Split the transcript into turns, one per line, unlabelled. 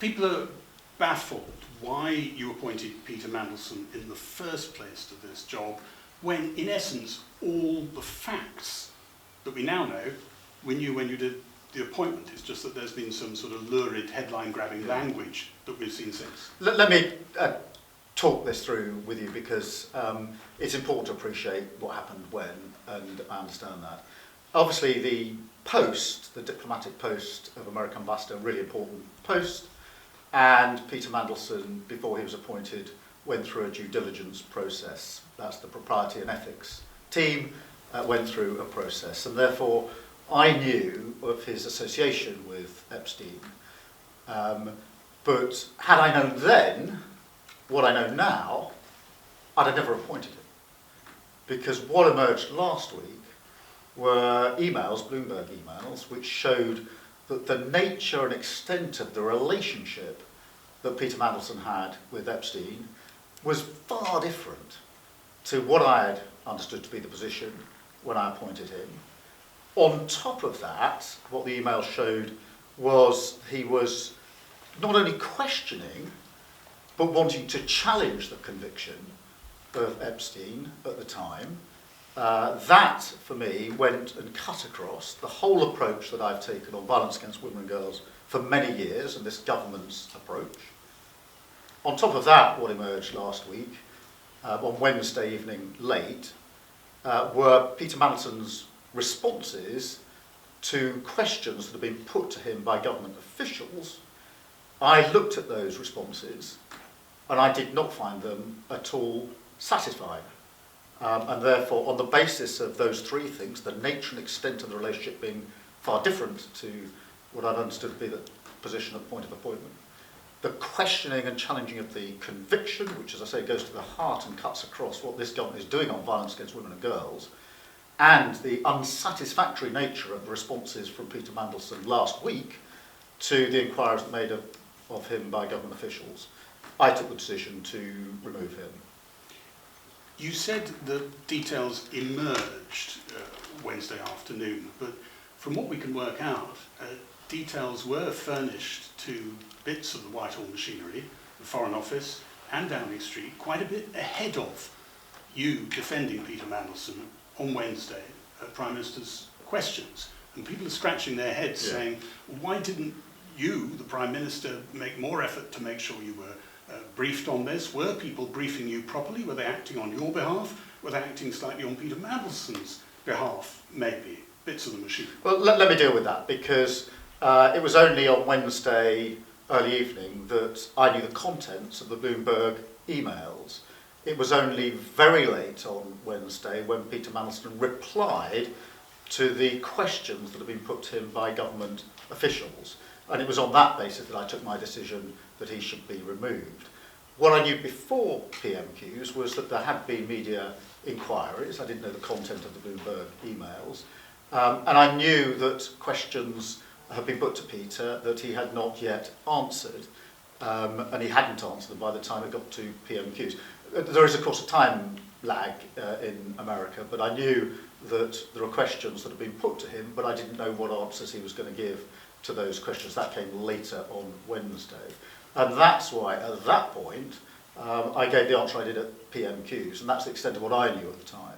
People are baffled why you appointed Peter Mandelson in the first place to this job, when, in essence, all the facts that we now know, we knew when you did the appointment. It's just that there's been some sort of lurid, headline-grabbing language that we've seen since.
Let me talk this through with you, because it's important to appreciate what happened when, and I understand that. Obviously, the post, the diplomatic post of American Ambassador, a really important post, and Peter Mandelson, before he was appointed, went through a due diligence process. That's the propriety and ethics team, went through a process, and therefore I knew of his association with Epstein, but had I known then what I know now, I'd have never appointed him. Because what emerged last week were emails, Bloomberg emails, which showed that the nature and extent of the relationship that Peter Mandelson had with Epstein was far different to what I had understood to be the position when I appointed him. On top of that, what the email showed was he was not only questioning, but wanting to challenge the conviction of Epstein at the time. That, for me, went and cut across the whole approach that I've taken on violence against women and girls for many years, and this government's approach. On top of that, what emerged last week, on Wednesday evening late, were Peter Mandelson's responses to questions that have been put to him by government officials. I looked at those responses and I did not find them at all satisfying. And therefore, on the basis of those three things, the nature and extent of the relationship being far different to what I'd understood to be the position at point of appointment, the questioning and challenging of the conviction, which, as I say, goes to the heart and cuts across what this government is doing on violence against women and girls, and the unsatisfactory nature of the responses from Peter Mandelson last week to the inquiries made of him by government officials, I took the decision to remove him.
You said that details emerged Wednesday afternoon, but from what we can work out, details were furnished to bits of the Whitehall machinery, the Foreign Office and Downing Street, quite a bit ahead of you defending Peter Mandelson on Wednesday at Prime Minister's questions. And people are scratching their heads saying, why didn't you, the Prime Minister, make more effort to make sure you were briefed on this? Were people briefing you properly? Were they acting on your behalf? Were they acting slightly on Peter Mandelson's behalf, maybe? Bits of the machine.
Well, let me deal with that, because it was only on Wednesday early evening that I knew the contents of the Bloomberg emails. It was only very late on Wednesday when Peter Mandelson replied to the questions that had been put to him by government officials. And it was on that basis that I took my decision that he should be removed. What I knew before PMQs was that there had been media inquiries. I didn't know the content of the Bloomberg emails. And I knew that questions had been put to Peter that he had not yet answered. And he hadn't answered them by the time it got to PMQs. There is, of course, a time lag in America, but I knew that there were questions that had been put to him, but I didn't know what answers he was going to give to those questions. That came later on Wednesday. And that's why, at that point, I gave the answer I did at PMQs, and that's the extent of what I knew at the time.